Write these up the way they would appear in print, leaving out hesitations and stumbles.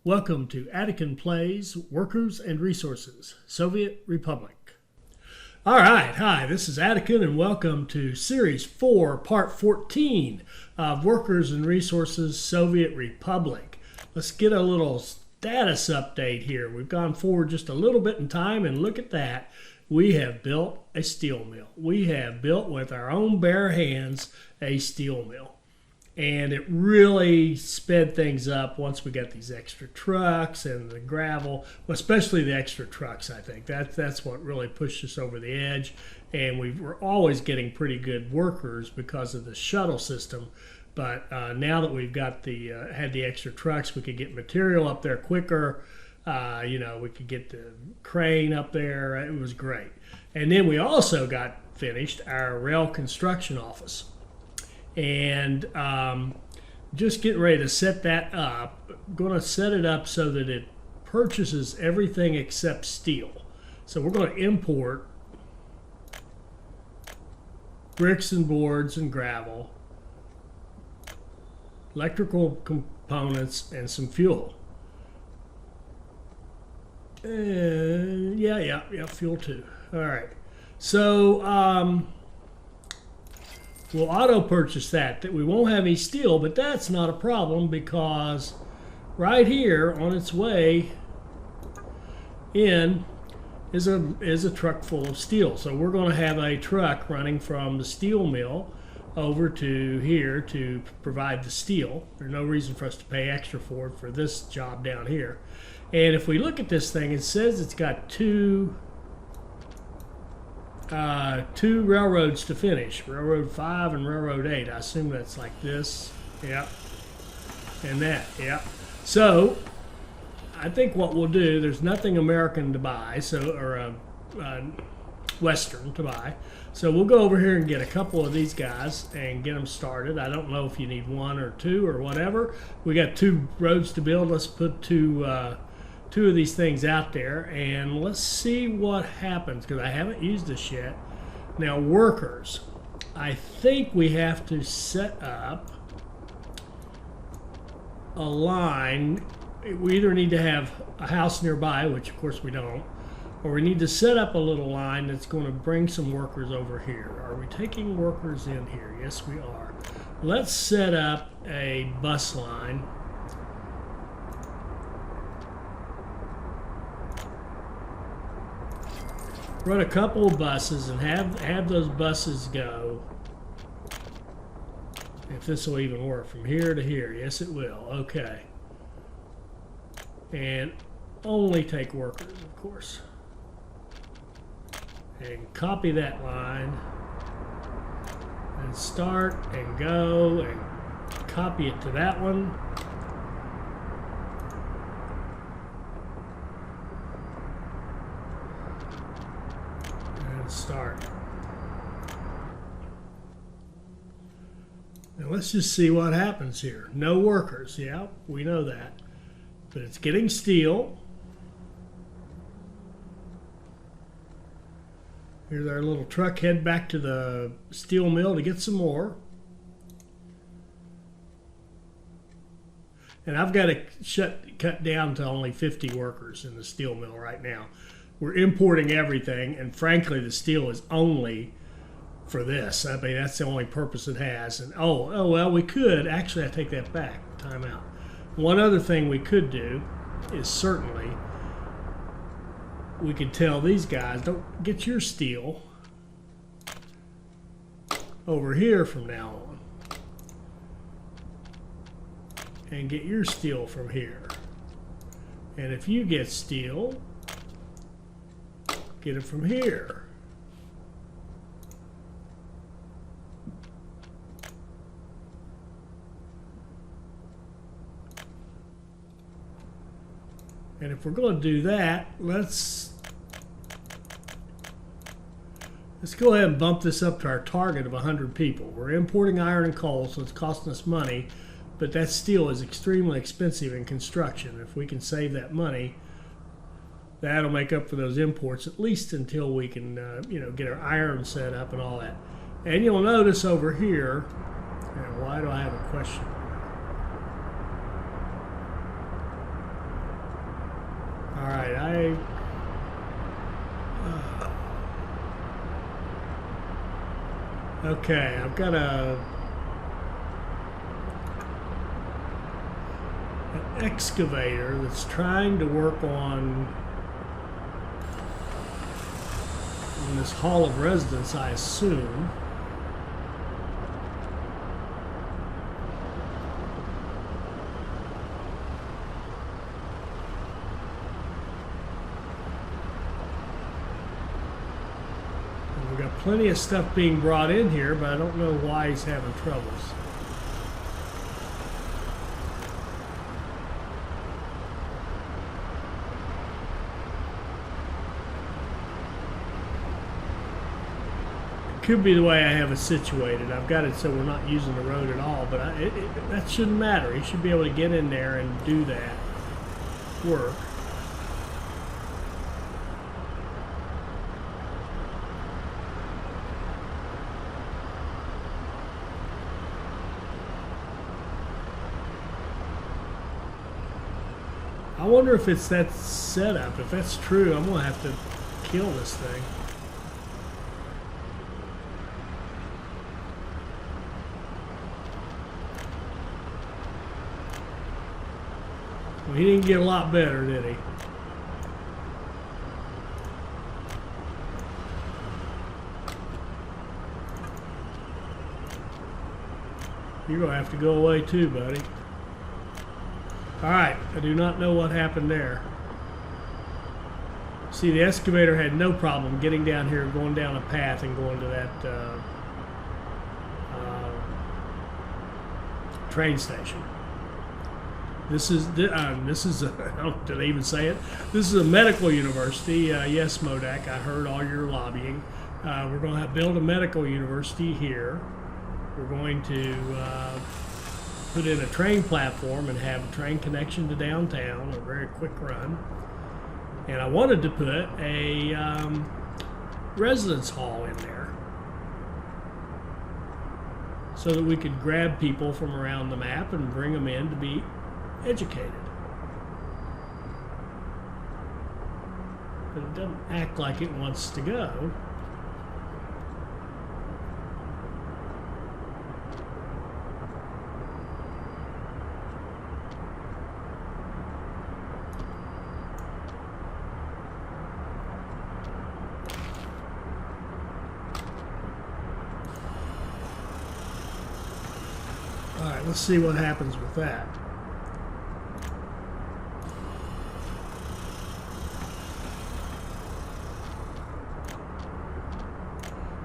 Welcome to Attican Plays Workers and Resources, Soviet Republic. All right, hi, this is Attican and welcome to Series 4, Part 14 of Workers and Resources, Soviet Republic. Let's get a little status update here. We've gone forward just a little bit in time and look at that. We have built a steel mill. We have built with our own bare hands a steel mill. And it really sped things up once we got these extra trucks and the gravel, well, especially the extra trucks, I think. That's what really pushed us over the edge. And we were always getting pretty good workers because of the shuttle system. But now that we've got had the extra trucks, we could get material up there quicker. We could get the crane up there. It was great. And then we also got finished our rail construction office. And just getting ready to set that up. I'm going to set it up so that it purchases everything except steel. So we're going to import bricks and boards and gravel, electrical components, and some fuel. Yeah, fuel too. All right. So we'll auto purchase that we won't have any steel, but that's not a problem because right here on its way in is a truck full of steel. So we're going to have a truck running from the steel mill over to here to provide the steel. There's no reason for us to pay extra for it for this job down here. And if we look at this thing, it says it's got two railroads to finish, Railroad 5 and Railroad 8. I assume that's like this, yeah, and that, yeah. So I think what we'll do, there's nothing American to buy, or Western to buy, so we'll go over here and get a couple of these guys and get them started. I don't know if you need one or two or whatever. We got two roads to build. Let's put two of these things out there and let's see what happens, because I haven't used this yet. Now, workers, I think we have to set up a line. We either need to have a house nearby, which of course we don't, or we need to set up a little line that's going to bring some workers over here. Are we taking workers in here? Yes, we are. Let's set up a bus line. Run a couple of buses and have those buses go, if this will even work, from here to here. Yes, it will. Okay. And only take workers, of course. And copy that line. And start and go and copy it to that one. Start. Now let's just see what happens here. No workers. Yeah, we know that. But it's getting steel. Here's our little truck head back to the steel mill to get some more. And I've got to cut down to only 50 workers in the steel mill right now. We're importing everything, and frankly, the steel is only for this. I mean, that's the only purpose it has. And oh well, we could actually. I take that back. Time out. One other thing we could do is certainly we could tell these guys, don't get your steel over here from now on, and get your steel from here. And if you get steel, get it from here. And if we're going to do that, let's go ahead and bump this up to our target of 100 people. We're importing iron and coal, so it's costing us money, but that steel is extremely expensive in construction. If we can save that money, that'll make up for those imports, at least until we can, get our iron set up and all that. And you'll notice over here, why do I have a question? right, okay, I've got an excavator that's trying to work on this hall of residence, I assume. We've got plenty of stuff being brought in here, but I don't know why he's having troubles. Could be the way I have it situated. I've got it so we're not using the road at all, but that shouldn't matter. He should be able to get in there and do that work. I wonder if it's that setup. If that's true, I'm going to have to kill this thing. Well, he didn't get a lot better, did he? You're going to have to go away too, buddy. Alright, I do not know what happened there. See, the excavator had no problem getting down here, going down a path and going to that train station. This is did I even say it? This is a medical university. Yes, Modak, I heard all your lobbying. We're going to build a medical university here. We're going to put in a train platform and have a train connection to downtown, a very quick run. And I wanted to put a residence hall in there so that we could grab people from around the map and bring them in to be educated. But it doesn't act like it wants to go. All right, let's see what happens with that.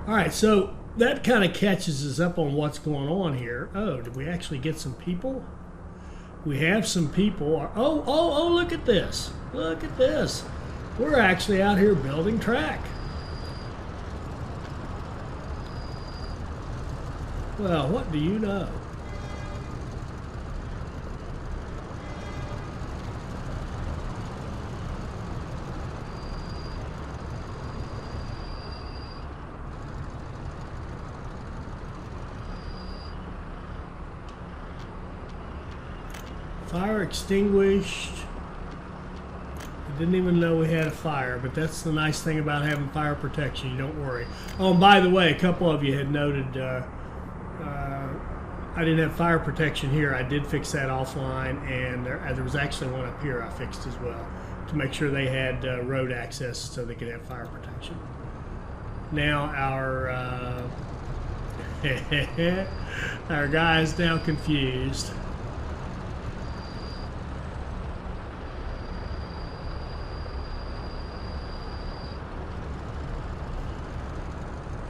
All right, so that kind of catches us up on what's going on here. Oh, did we actually get some people? We have some people. Oh, look at this. Look at this. We're actually out here building track. Well, what do you know? Fire extinguished. I didn't even know we had a fire, but that's the nice thing about having fire protection. You don't worry. Oh, and by the way, a couple of you had noted I didn't have fire protection here. I did fix that offline, and there was actually one up here I fixed as well to make sure they had road access so they could have fire protection. Now our our guy is now confused.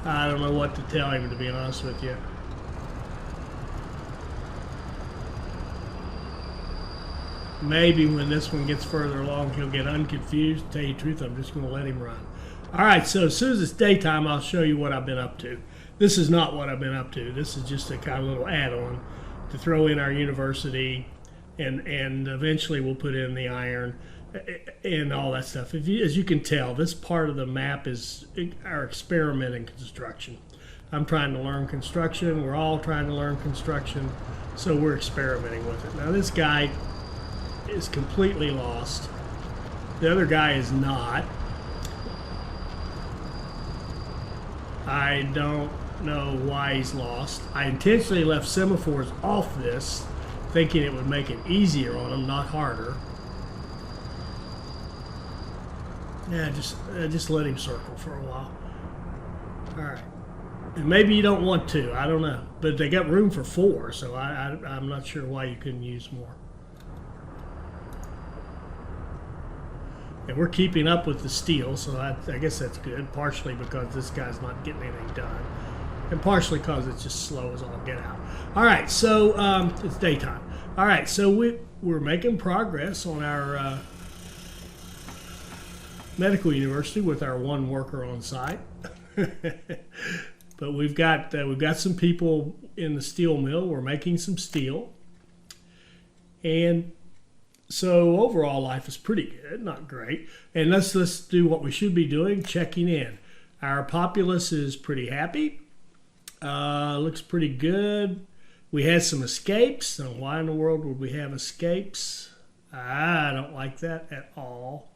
I don't know what to tell him, to be honest with you. Maybe when this one gets further along, he'll get unconfused. To tell you the truth, I'm just going to let him run. All right, so as soon as it's daytime, I'll show you what I've been up to. This is not what I've been up to. This is just a kind of little add-on to throw in our university, and eventually we'll put in the iron and all that stuff. As you can tell, this part of the map is our experiment in construction. I'm trying to learn construction. We're all trying to learn construction, so we're experimenting with it. Now this guy is completely lost. The other guy is not. I don't know why he's lost. I intentionally left semaphores off this, thinking it would make it easier on him, not harder. Yeah, just let him circle for a while. All right. And maybe you don't want to. I don't know. But they got room for 4, so I'm not sure why you couldn't use more. And we're keeping up with the steel, so I guess that's good. Partially because this guy's not getting anything done. And partially because it's just slow as all get out. All right, so it's daytime. All right, so we're making progress on our medical university with our 1 worker on site. But we've got some people in the steel mill. We're making some steel, and so overall life is pretty good, not great. And let's do what we should be doing: checking in. Our populace is pretty happy. Looks pretty good. We had some escapes. So why in the world would we have escapes? I don't like that at all.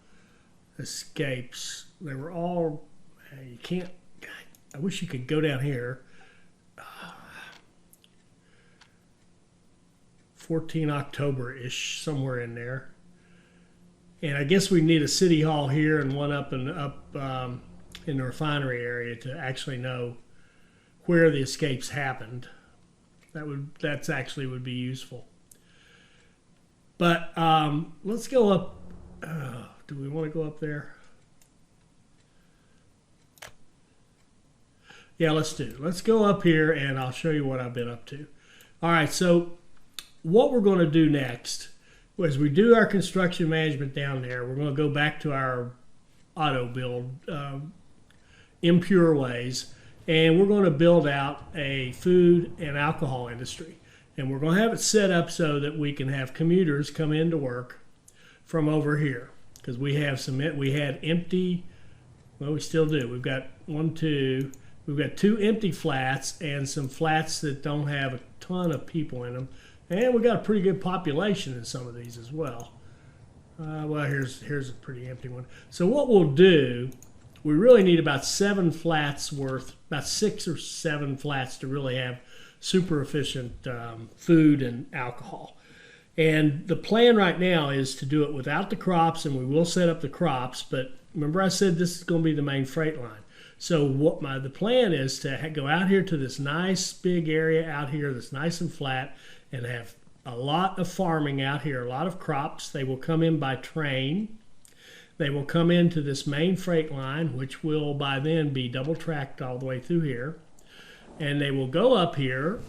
Escapes. They were all. You can't. I wish you could go down here. 14 October-ish, somewhere in there. And I guess we need a city hall here and one up in the refinery area to actually know where the escapes happened. That's actually would be useful. But let's go up. Do we want to go up there? Yeah, let's go up here and I'll show you what I've been up to. All right, so what we're going to do next, as we do our construction management down there, we're going to go back to our auto build, impure ways, and we're going to build out a food and alcohol industry. And we're going to have it set up so that we can have commuters come into work from over here. Because we had empty, well, we still do. We've got 2 empty flats and some flats that don't have a ton of people in them. And we got a pretty good population in some of these as well. Well, here's a pretty empty one. So what we'll do, we really need about 7 flats worth, about 6 or 7 flats to really have super efficient food and alcohol. And the plan right now is to do it without the crops, and we will set up the crops. But remember I said this is going to be the main freight line. So the plan is to go out here to this nice big area out here that's nice and flat and have a lot of farming out here, a lot of crops. They will come in by train. They will come into this main freight line, which will by then be double tracked all the way through here. And they will go up here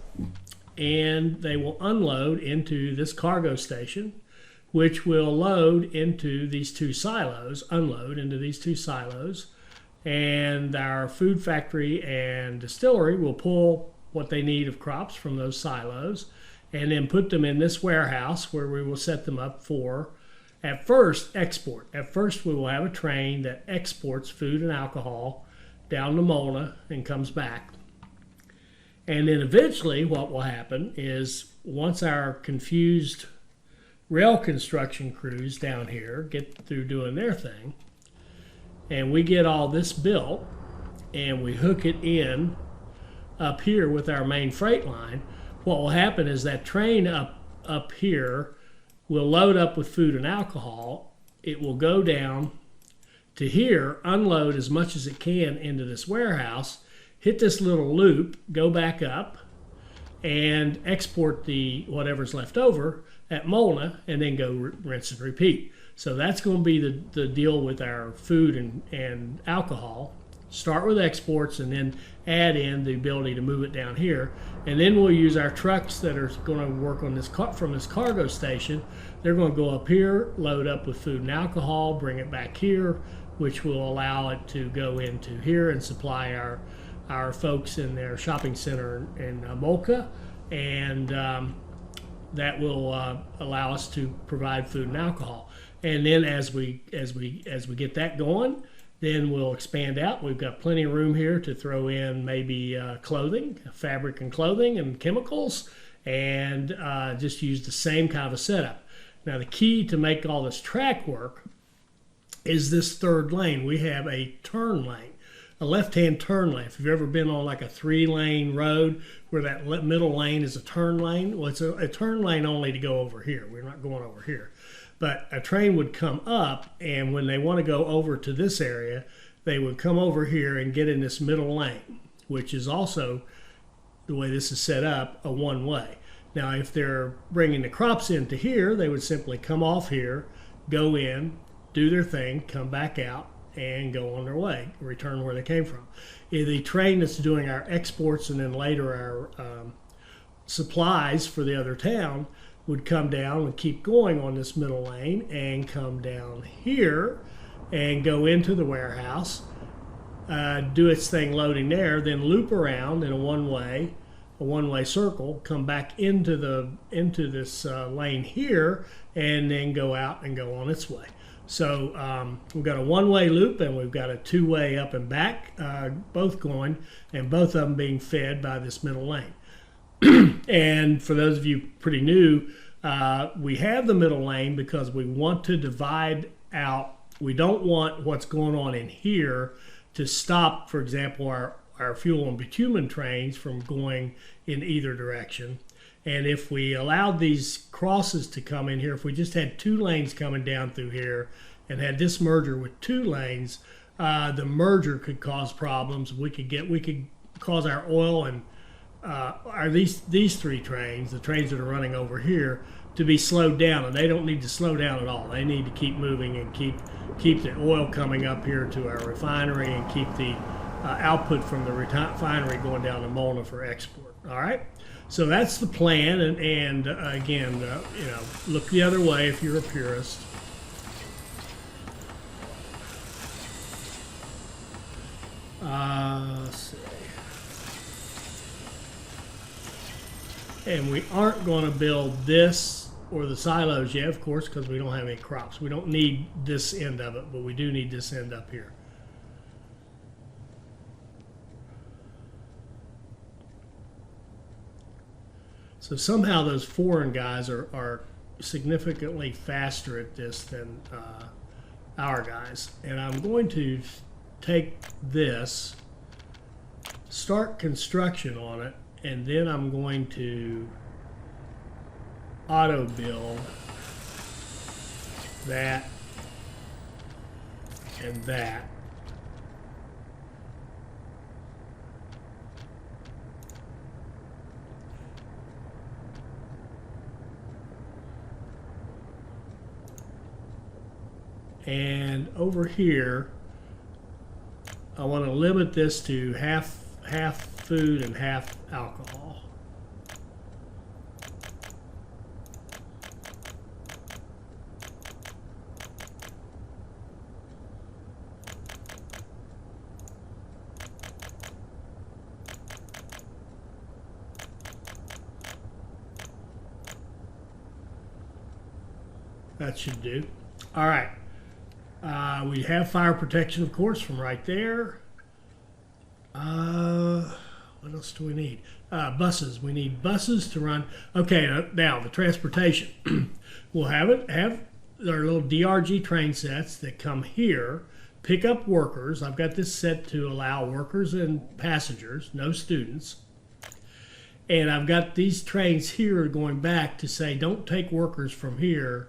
and they will unload into this cargo station, which will load into these 2 silos, unload into these 2 silos. And our food factory and distillery will pull what they need of crops from those silos and then put them in this warehouse where we will set them up for, at first, export. At first, we will have a train that exports food and alcohol down to Molna and comes back. And then eventually what will happen is once our confused rail construction crews down here get through doing their thing, and we get all this built and we hook it in up here with our main freight line, what will happen is that train up here will load up with food and alcohol. It will go down to here, unload as much as it can into this warehouse, hit this little loop, go back up, and export the whatever's left over at Molna, and then go rinse and repeat. So that's going to be the deal with our food and alcohol. Start with exports and then add in the ability to move it down here. And then we'll use our trucks that are going to work on this from this cargo station. They're going to go up here, load up with food and alcohol, bring it back here, which will allow it to go into here and supply our folks in their shopping center in Molka. And that will allow us to provide food and alcohol. And then as we get that going, then we'll expand out. We've got plenty of room here to throw in maybe clothing, fabric and clothing and chemicals, and just use the same kind of a setup. Now the key to make all this track work is this third lane. We have a turn lane, a left-hand turn lane. If you've ever been on like a 3-lane road where that middle lane is a turn lane, well, it's a turn lane only to go over here. We're not going over here. But a train would come up, and when they want to go over to this area, they would come over here and get in this middle lane, which is also, the way this is set up, a one-way. Now, if they're bringing the crops into here, they would simply come off here, go in, do their thing, come back out, and go on their way, return where they came from. The train that's doing our exports and then later our supplies for the other town would come down and keep going on this middle lane and come down here and go into the warehouse, do its thing loading there, then loop around in a one-way circle, come back into this lane here, and then go out and go on its way. So we've got a one-way loop and we've got a two-way up and back, both going, and both of them being fed by this middle lane. And for those of you pretty new, we have the middle lane because we want to divide out. We don't want what's going on in here to stop, for example, our fuel and bitumen trains from going in either direction. And if we allowed these crosses to come in here, if we just had 2 lanes coming down through here and had this merger with 2 lanes, the merger could cause problems. We could cause our oil and these 3 trains, the trains that are running over here, to be slowed down, and they don't need to slow down at all. They need to keep moving and keep the oil coming up here to our refinery and keep the output from the refinery going down to Molna for export. All right, so that's the plan. And again, look the other way if you're a purist. Let's see. And we aren't going to build this or the silos yet, of course, because we don't have any crops. We don't need this end of it, but we do need this end up here. So somehow those foreign guys are significantly faster at this than our guys. And I'm going to take this, start construction on it, and then I'm going to auto build that and that. And over here, I want to limit this to half food and half alcohol. That should do. All right. We have fire protection, of course, from right there. What else do we need? Buses. We need buses to run. Okay, now the transportation. We'll have our little DRG train sets that come here, pick up workers. I've got this set to allow workers and passengers, no students. And I've got these trains here going back to say, don't take workers from here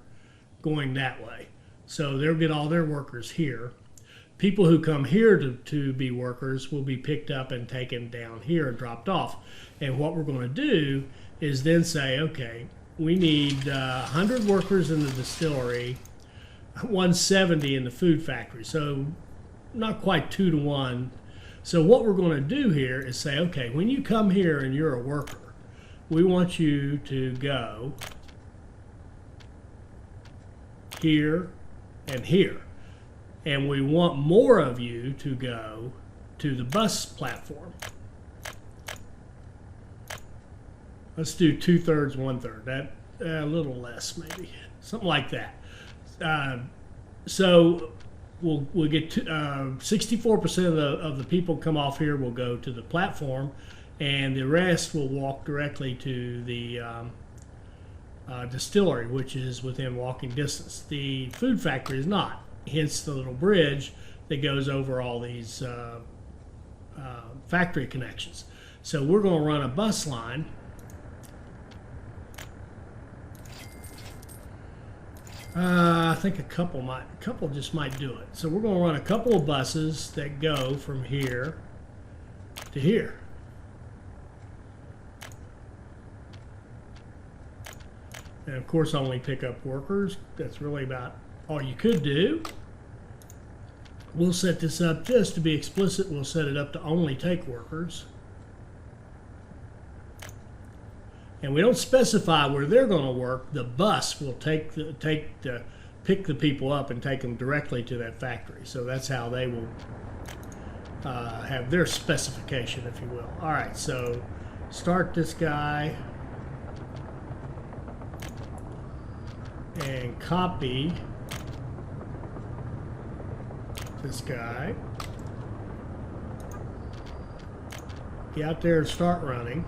going that way. So they'll get all their workers here. People who come here to be workers will be picked up and taken down here and dropped off. And what we're going to do is then say, okay, we need 100 workers in the distillery, 170 in the food factory. So not quite 2 to 1. So what we're going to do here is say, okay, when you come here and you're a worker, we want you to go here and here. And we want more of you to go to the bus platform. Let's do 2/3, 1/3. That a little less, maybe something like that. So we'll get 64% of the people come off here will go to the platform, and the rest will walk directly to the distillery, which is within walking distance. The food factory is not. hence the little bridge that goes over all these factory connections. So we're going to run a bus line. I think a couple just might do it. So we're going to run a couple of buses that go from here to here. And of course, only pick up workers. That's really about all you could do. We'll set this up just to be explicit. We'll set it up to only take workers. And we don't specify where they're going to work. The bus will pick the people up and take them directly to that factory. So that's how they will have their specification, if you will. All right, so start this guy and copy this guy. Get out there and start running.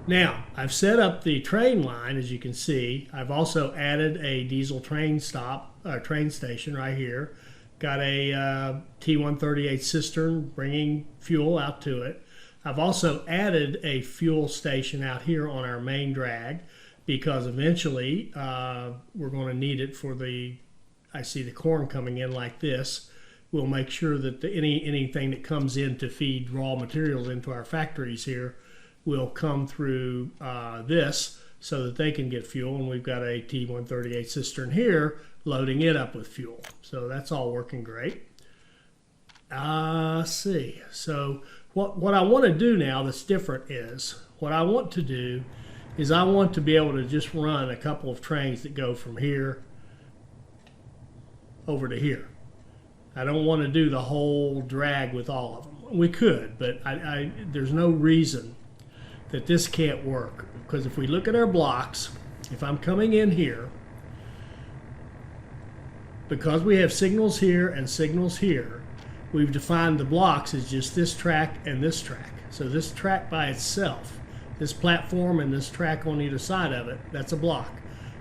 Now, I've set up the train line, as you can see. I've also added a diesel train station right here. Got a T138 cistern bringing fuel out to it. I've also added a fuel station out here on our main drag because eventually we're going to need it for I see the corn coming in like this. We'll make sure that anything that comes in to feed raw materials into our factories here will come through this so that they can get fuel. And we've got a T138 cistern here loading it up with fuel. So that's all working great. Let's see. So what I want to do now that's different is, what I want to do is I want to be able to just run a couple of trains that go from here over to here. I don't want to do the whole drag with all of them. We could, but there's no reason that this can't work, because if we look at our blocks, if I'm coming in here, because we have signals here and signals here, we've defined the blocks as just this track and this track. So this track by itself, this platform and this track on either side of it, that's a block.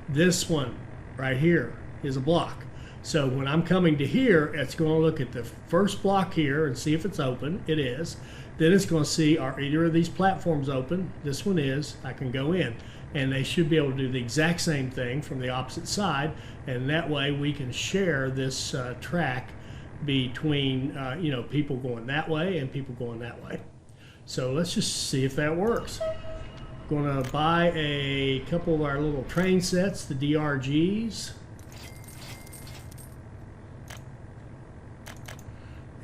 This one right here is a block. So when I'm coming to here, it's going to look at the first block here and see if it's open. It is. Then it's going to see, are either of these platforms open? This one is. I can go in. And they should be able to do the exact same thing from the opposite side. And that way we can share this track between people going that way and people going that way. So let's just see if that works. Going to buy a couple of our little train sets, the DRGs.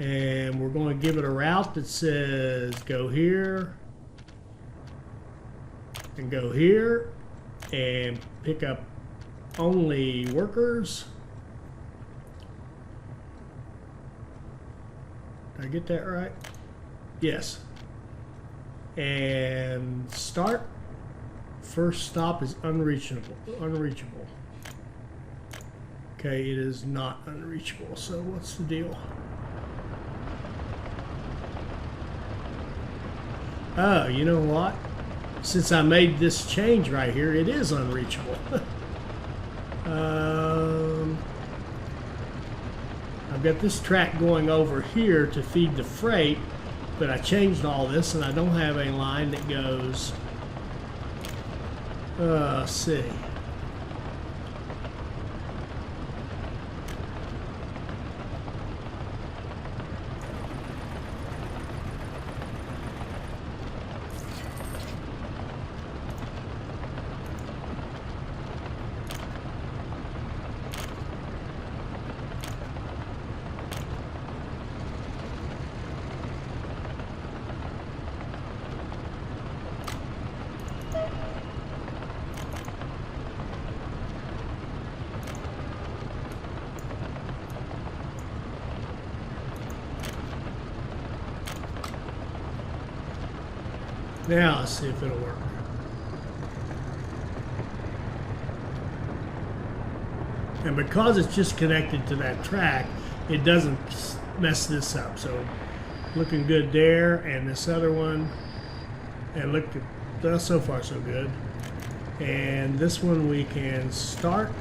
And we're going to give it a route that says go here and go here and pick up only workers. Did I get that right? Yes. And start. First stop is unreachable. Okay, it is not unreachable. So what's the deal? Oh, you know what? Since I made this change right here, it is unreachable. I've got this track going over here to feed the freight, but I changed all this and I don't have a line that goes, let's see. Now let's see if it'll work. And because it's just connected to that track, it doesn't mess this up. So looking good there, and this other one, and look at, so far so good. And this one we can start.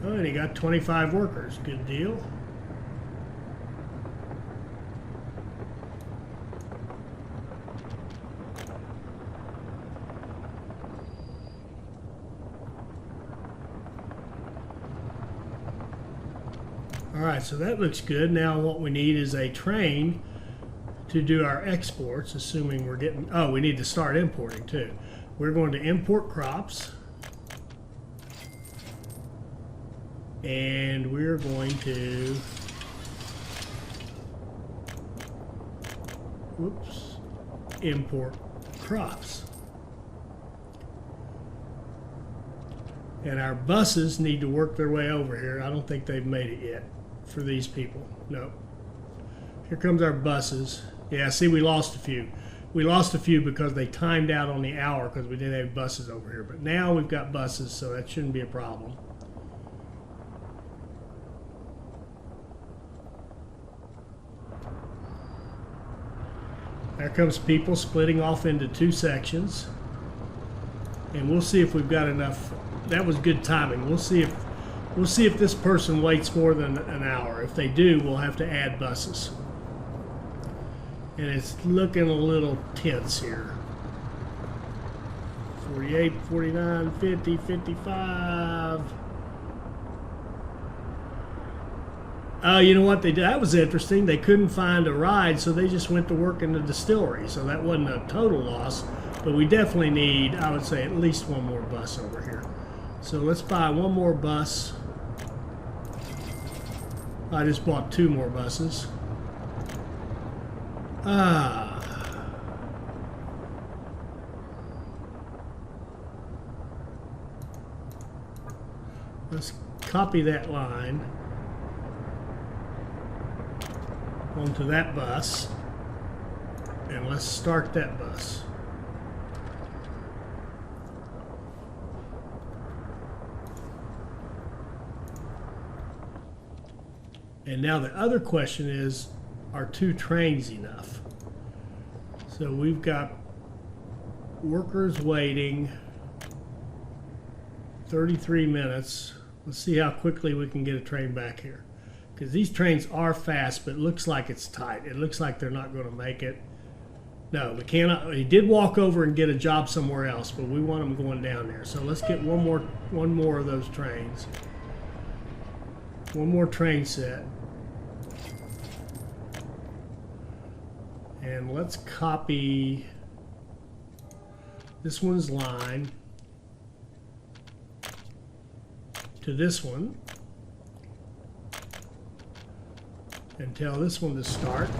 Oh, and he got 25 workers. Good deal. All right, so that looks good. Now what we need is a train to do our exports, assuming we're getting, oh, we need to start importing too. We're going to import crops. And we're going to, whoops, import crops. And our buses need to work their way over here. I don't think they've made it yet for these people. No. Here comes our buses. Yeah, see, we lost a few. We lost a few because they timed out on the hour because we didn't have buses over here. But now we've got buses, so that shouldn't be a problem. There comes people splitting off into two sections. And we'll see if we've got enough. That was good timing. We'll see if this person waits more than an hour. If they do, we'll have to add buses. And it's looking a little tense here. 48, 49, 50, 55. You know what they did? That was interesting. They couldn't find a ride, so they just went to work in the distillery. So that wasn't a total loss, but we definitely need, I would say, at least one more bus over here. So let's buy one more bus. I just bought two more buses. Let's copy that line onto that bus, and let's start that bus. And now the other question is, are two trains enough? So we've got workers waiting 33 minutes. Let's see how quickly we can get a train back here. Because these trains are fast, but it looks like it's tight. It looks like they're not going to make it. No, we cannot. He did walk over and get a job somewhere else, but we want him going down there. So let's get one more of those trains. One more train set. And let's copy this one's line to this one and tell this one to start.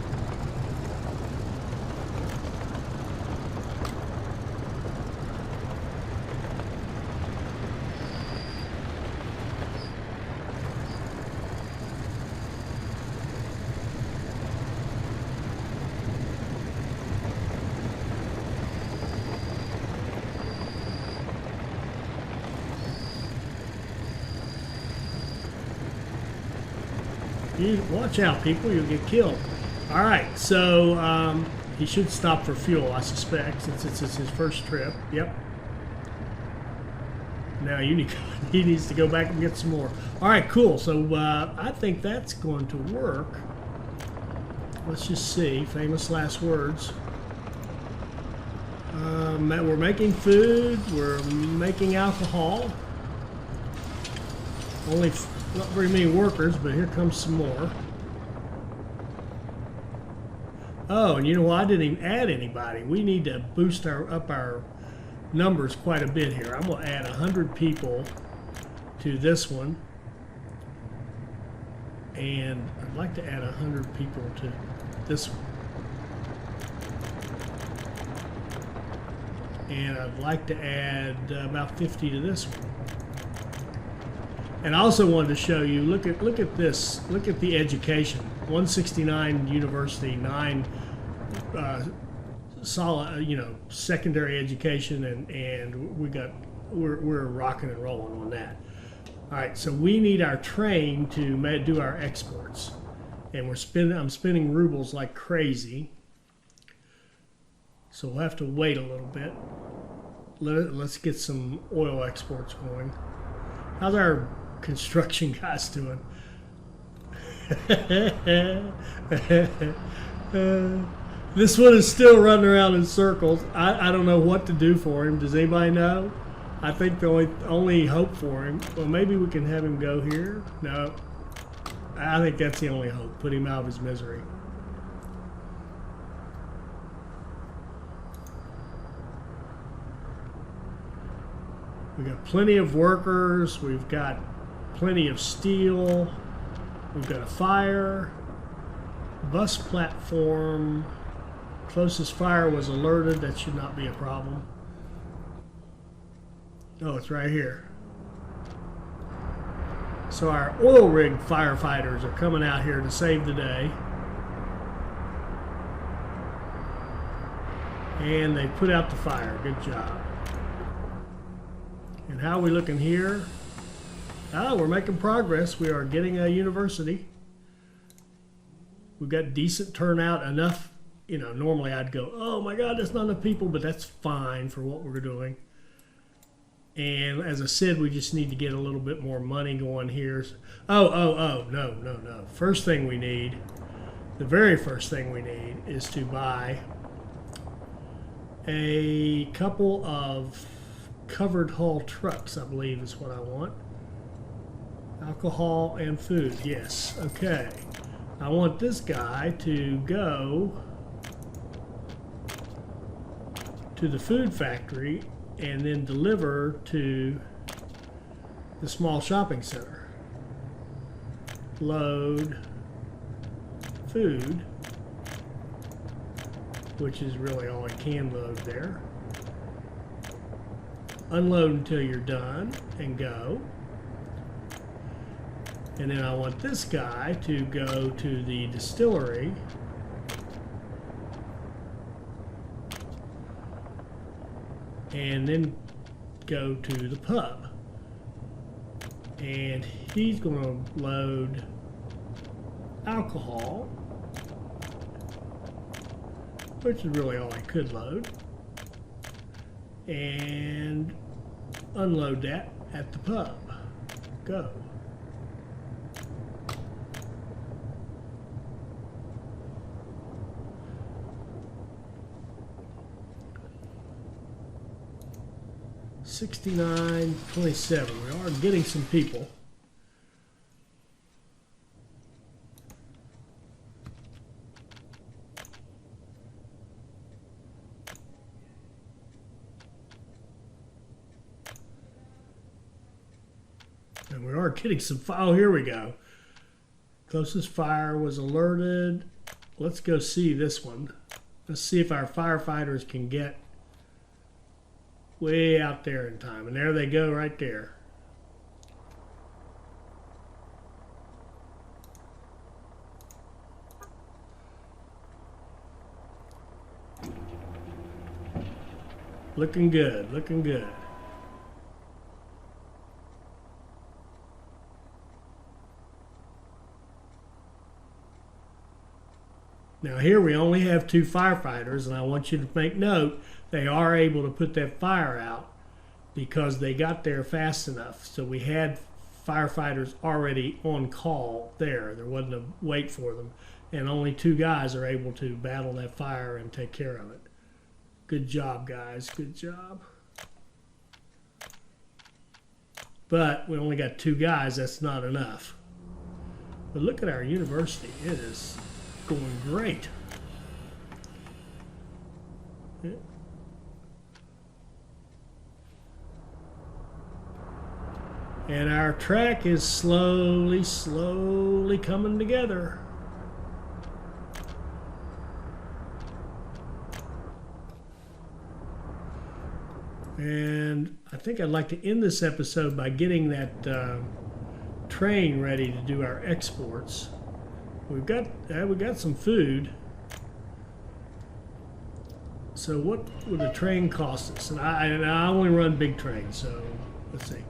You watch out, people, you'll get killed. All right, so he should stop for fuel, I suspect, since it's his first trip. Yep. Now he needs to go back and get some more. All right, cool. So I think that's going to work. Let's just see. Famous last words. We're making food. We're making alcohol. Only not very many workers, but here comes some more. Oh, and you know what? I didn't even add anybody. We need to boost up our numbers quite a bit here. I'm going to add 100 people to this one. And I'd like to add 100 people to this one. And I'd like to add about 50 to this one. And I also wanted to show you, look at this, look at the education. 169 university, 9 solid, secondary education, and we're rocking and rolling on that. All right, so we need our train to do our exports, and I'm spending rubles like crazy. So we'll have to wait a little bit. Let's get some oil exports going. How's our construction guys doing? This one is still running around in circles. I don't know what to do for him. Does anybody know? I think the only hope for him, well, maybe we can have him go here. No, I think that's the only hope. Put him out of his misery. We got plenty of workers. We've got plenty of steel. We've got a fire. Bus platform. Closest fire was alerted. That should not be a problem. Oh, it's right here. So our oil rig firefighters are coming out here to save the day. And they put out the fire. Good job. And how are we looking here? Oh, we're making progress. We are getting a university. We've got decent turnout, enough, you know, normally I'd go, oh my God, that's not enough people, but that's fine for what we're doing. And as I said, we just need to get a little bit more money going here. No. First thing we need, the very first thing we need is to buy a couple of covered hull trucks, I believe is what I want. Alcohol and food, yes, okay. I want this guy to go to the food factory and then deliver to the small shopping center. Load food, which is really all I can load there. Unload until you're done and go. And then I want this guy to go to the distillery and then go to the pub. And he's going to load alcohol, which is really all I could load, and unload that at the pub. Go. $69.27. We are getting some people. And we are getting some. Oh, here we go. Closest fire was alerted. Let's go see this one. Let's see if our firefighters can get way out there in time. And there they go right there. Looking good, looking good. Now here we only have 2 firefighters, and I want you to make note, they are able to put that fire out because they got there fast enough. So we had firefighters already on call there. There wasn't a wait for them. And only 2 guys are able to battle that fire and take care of it. Good job, guys. Good job. But we only got 2 guys. That's not enough. But look at our university. It is going great. Yeah. And our track is slowly coming together. And I think I'd like to end this episode by getting that train ready to do our exports. We got some food. So what would the train cost us? And I only run big trains, so let's see.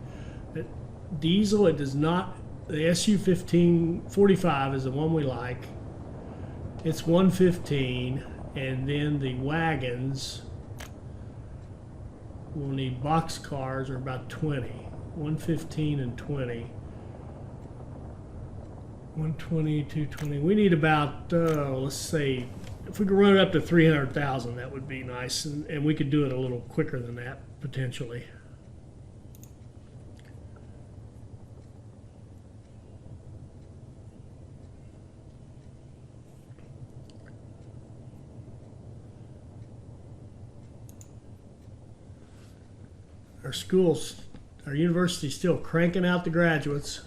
Diesel, it does not. The SU-15 45 is the one we like. It's $1.15, and then the wagons will need box cars are about $20. $1.15 and $20. 120, 220. We need about, let's say, if we could run it up to 300,000, that would be nice. And we could do it a little quicker than that, potentially. Our schools, our university's still cranking out the graduates.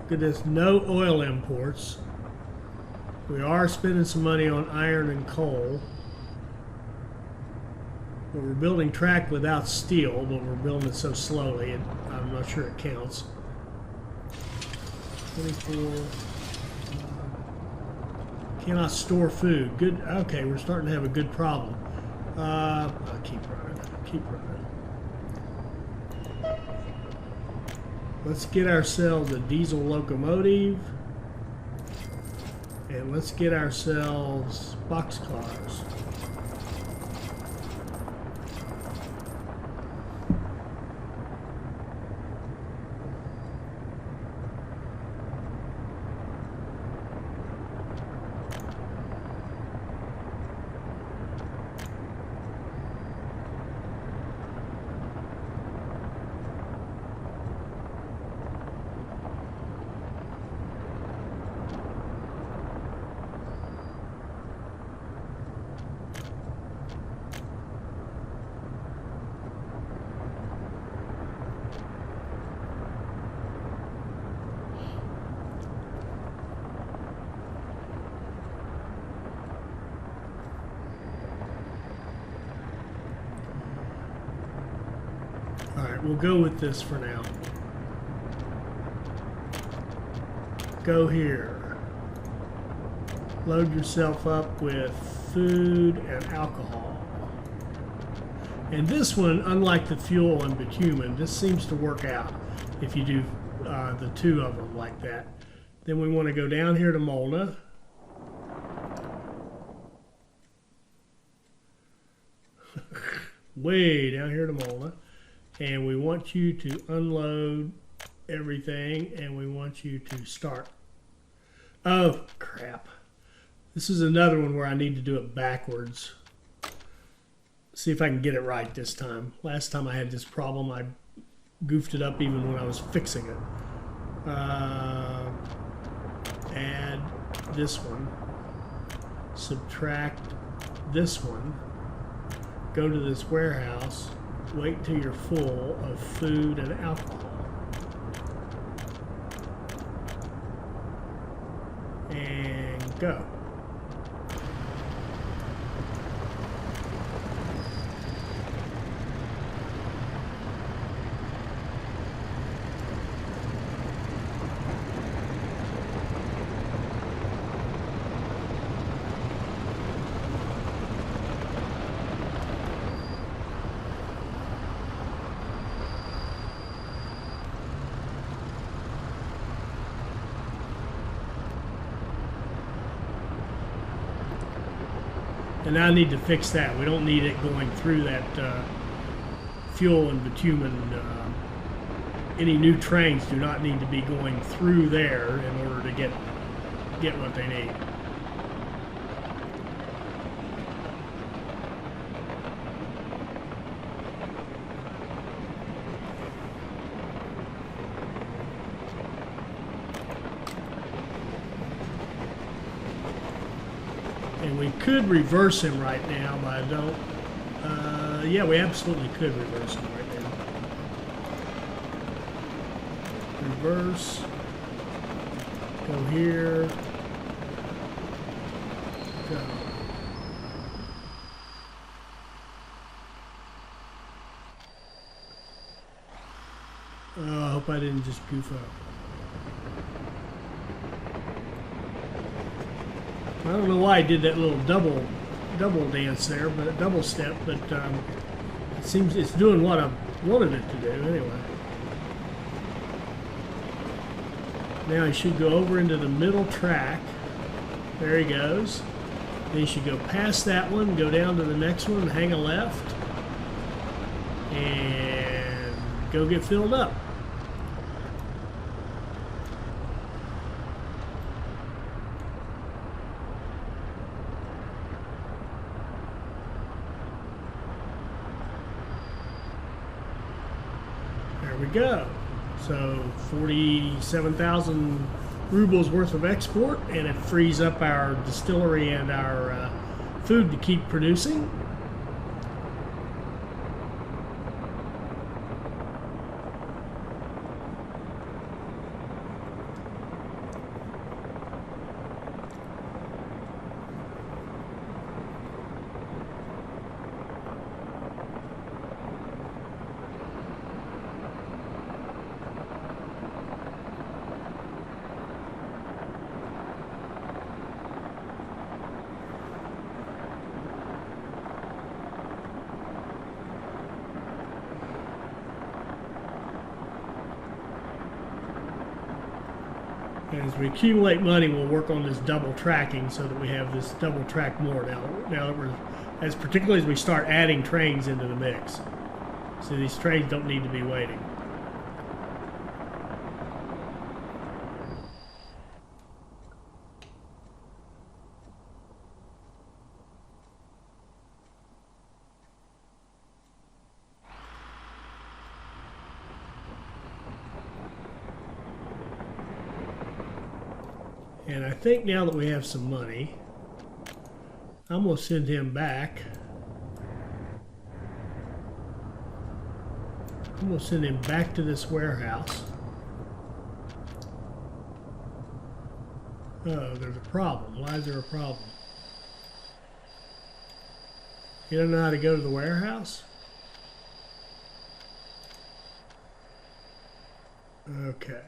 Look at this, no oil imports. We are spending some money on iron and coal. But we're building track without steel, but we're building it so slowly, I'm not sure it counts. 24. Cannot store food. Good. Okay, we're starting to have a good problem. I'll keep running. Keep running. Let's get ourselves a diesel locomotive. And let's get ourselves boxcars. Alright, we'll go with this for now. Go here. Load yourself up with food and alcohol. And this one, unlike the fuel and bitumen, this seems to work out if you do the two of them like that. Then we want to go down here to Molna. Way down here to Molna. And we want you to unload everything, and we want you to start. Oh, crap. This is another one where I need to do it backwards. See if I can get it right this time. Last time I had this problem, I goofed it up even when I was fixing it. Add this one. Subtract this one. Go to this warehouse. Wait till you're full of food and alcohol. And go. And I need to fix that. We don't need it going through that fuel and bitumen. Any new trains do not need to be going through there in order to get what they need. And we could reverse him right now, but I don't. Yeah, we absolutely could reverse him right now. Reverse. Go here. Go. Oh, I hope I didn't just goof up. I don't know why I did that little double dance there, but double step, but it seems it's doing what I wanted it to do anyway. Now he should go over into the middle track. There he goes. Then he should go past that one, go down to the next one, hang a left, and go get filled up. There we go. So 47,000 rubles worth of export, and it frees up our distillery and our food to keep producing. As we accumulate money, we'll work on this double tracking so that we have this double track more now that we're, as particularly as we start adding trains into the mix. So these trains don't need to be waiting. And I think now that we have some money, I'm going to send him back. I'm going to send him back to this warehouse. Oh, there's a problem. Why is there a problem? You don't know how to go to the warehouse? Okay.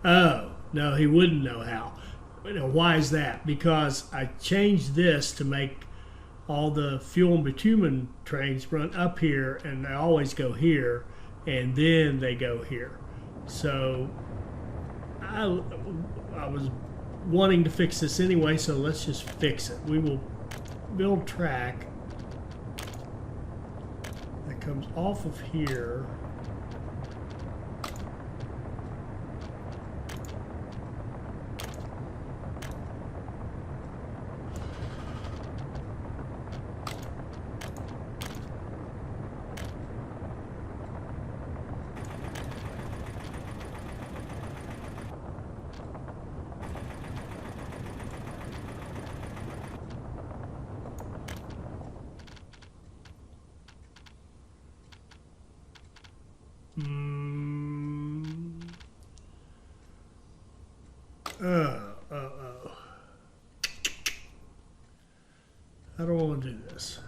Oh, no, he wouldn't know how. Why is that? Because I changed this to make all the fuel and bitumen trains run up here, and they always go here, and then they go here. So I was wanting to fix this anyway, so let's just fix it. We will build track that comes off of here. I don't want to do this.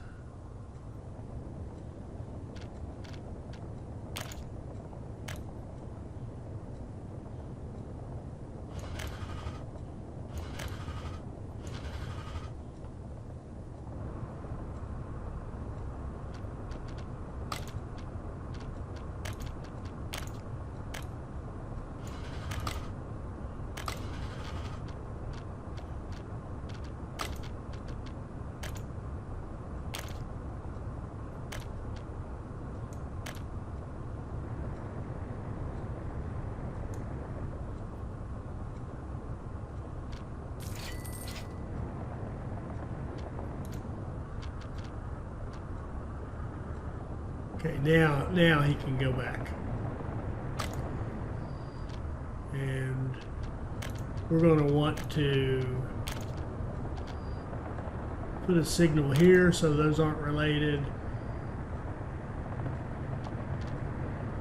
Okay, now he can go back. And we're going to want to put a signal here so those aren't related.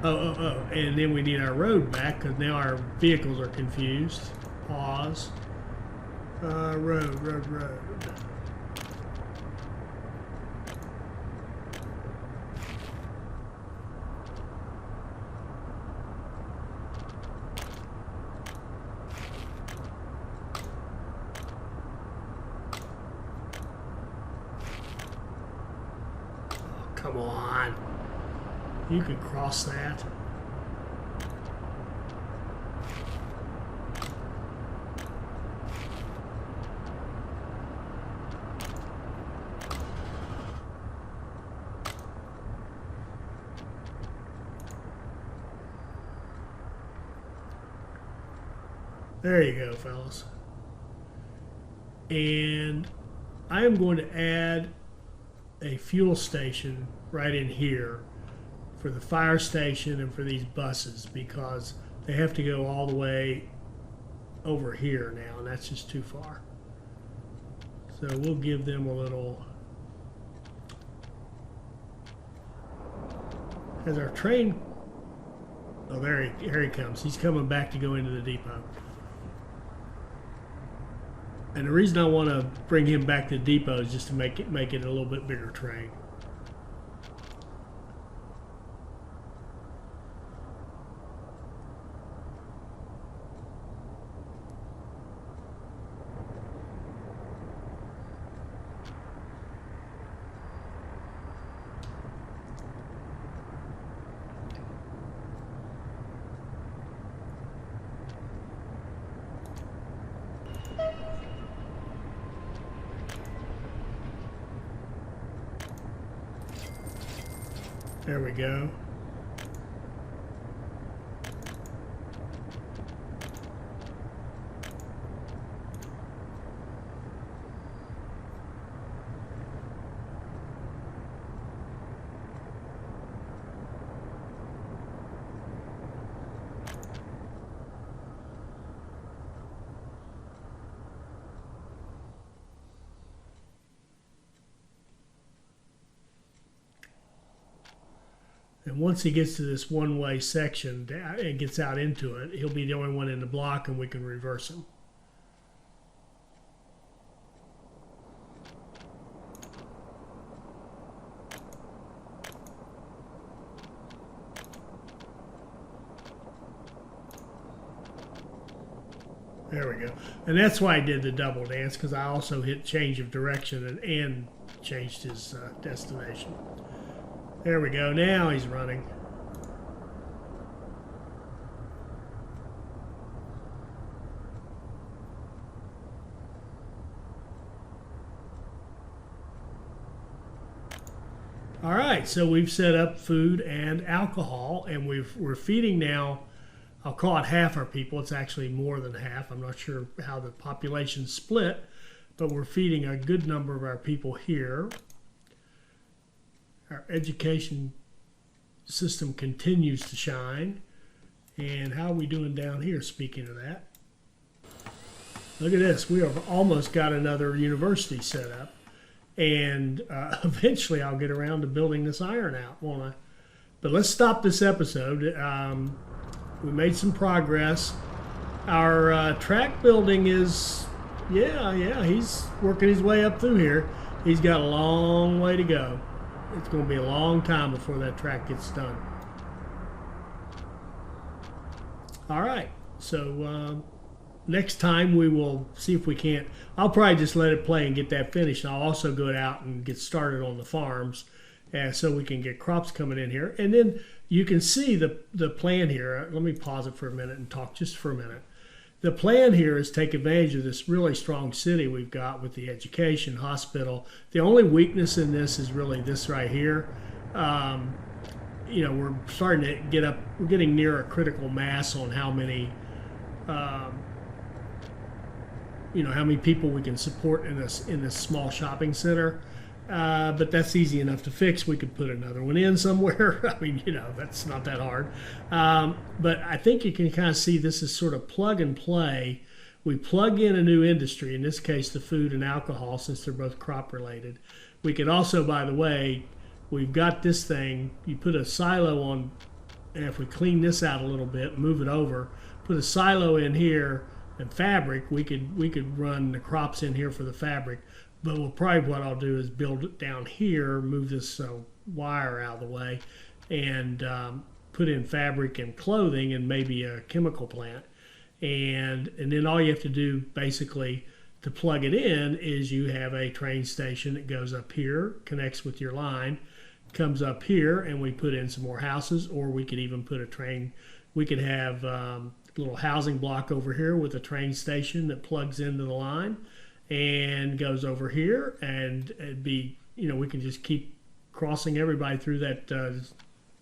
Oh, and then we need our road back because now our vehicles are confused. pause. Road. Oh, come on. You can cross that. There you go, fellas. And I am going to add a fuel station right in here for the fire station and for these buses, because they have to go all the way over here now, and that's just too far. So we'll give them a little. As our train, oh, here he comes. He's coming back to go into the depot. And the reason I want to bring him back to the depot is just to make it a little bit bigger train. There we go. And once he gets to this one-way section and gets out into it, he'll be the only one in the block, and we can reverse him. There we go. And that's why I did the double dance, because I also hit change of direction and changed his destination. There we go. Now he's running. All right, so we've set up food and alcohol, and we're feeding now. I'll call it half our people. It's actually more than half. I'm not sure how the population's split, but we're feeding a good number of our people here. Our education system continues to shine. And how are we doing down here, speaking of that? Look at this. We have almost got another university set up. And eventually I'll get around to building this iron out, won't I? But let's stop this episode. We made some progress. Our track building is, he's working his way up through here. He's got a long way to go. It's going to be a long time before that track gets done. All right, so next time we will see if we can't. I'll probably just let it play and get that finished. I'll also go out and get started on the farms so we can get crops coming in here. And then you can see the plan here. Let me pause it for a minute and talk just for a minute. The plan here is take advantage of this really strong city we've got with the education, hospital. The only weakness in this is really this right here. We're starting to get up, we're getting near a critical mass on how many people we can support in this small shopping center. But that's easy enough to fix. We could put another one in somewhere. I mean, that's not that hard. But I think you can kind of see this is sort of plug and play. We plug in a new industry, in this case, the food and alcohol, since they're both crop related. We could also, by the way, we've got this thing, you put a silo on, and if we clean this out a little bit, move it over, put a silo in here, and fabric, we could run the crops in here for the fabric. But what I'll do is build it down here, move this wire out of the way, and put in fabric and clothing and maybe a chemical plant. And then all you have to do basically to plug it in is you have a train station that goes up here, connects with your line, comes up here, and we put in some more houses, or we could even put a train. We could have a little housing block over here with a train station that plugs into the line and goes over here, and it'd be, we can just keep crossing everybody through that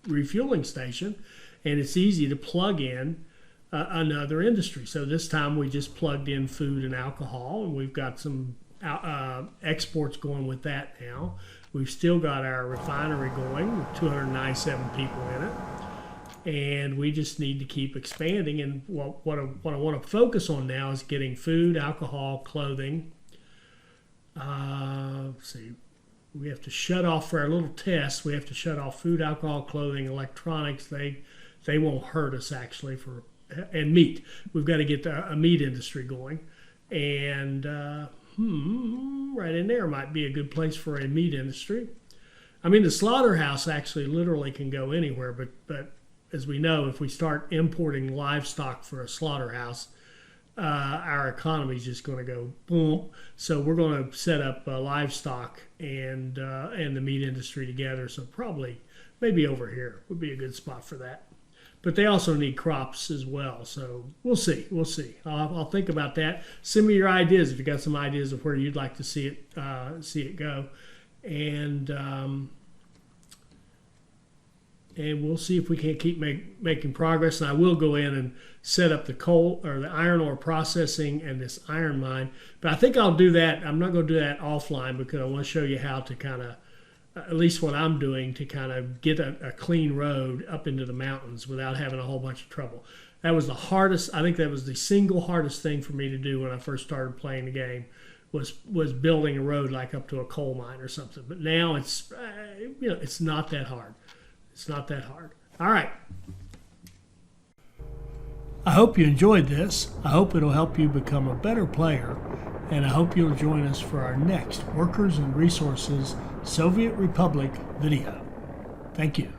refueling station, and it's easy to plug in another industry. So this time we just plugged in food and alcohol, and we've got some exports going with that now. We've still got our refinery going with 297 people in it, and we just need to keep expanding. And what I want to focus on now is getting food, alcohol, clothing. Let's see, we have to shut off for our little test. We have to shut off food, alcohol, clothing, electronics. They won't hurt us actually and meat. We've got to get a meat industry going, and right in there might be a good place for a meat industry. I mean, the slaughterhouse actually literally can go anywhere, but as we know, if we start importing livestock for a slaughterhouse, our economy is just going to go boom. So we're going to set up livestock and the meat industry together. So probably maybe over here would be a good spot for that. But they also need crops as well. So we'll see. I'll think about that. Send me your ideas if you got some ideas of where you'd like to see it go, and we'll see if we can't keep making progress. And I will go in and set up the coal or the iron ore processing and this iron mine. But I think I'll do that. I'm not going to do that offline because I want to show you how to kind of, at least what I'm doing, to kind of get a clean road up into the mountains without having a whole bunch of trouble. That was the hardest. I think that was the single hardest thing for me to do when I first started playing the game, was building a road like up to a coal mine or something. But now it's it's not that hard. It's not that hard. All right. I hope you enjoyed this. I hope it'll help you become a better player, and I hope you'll join us for our next Workers and Resources Soviet Republic video. Thank you.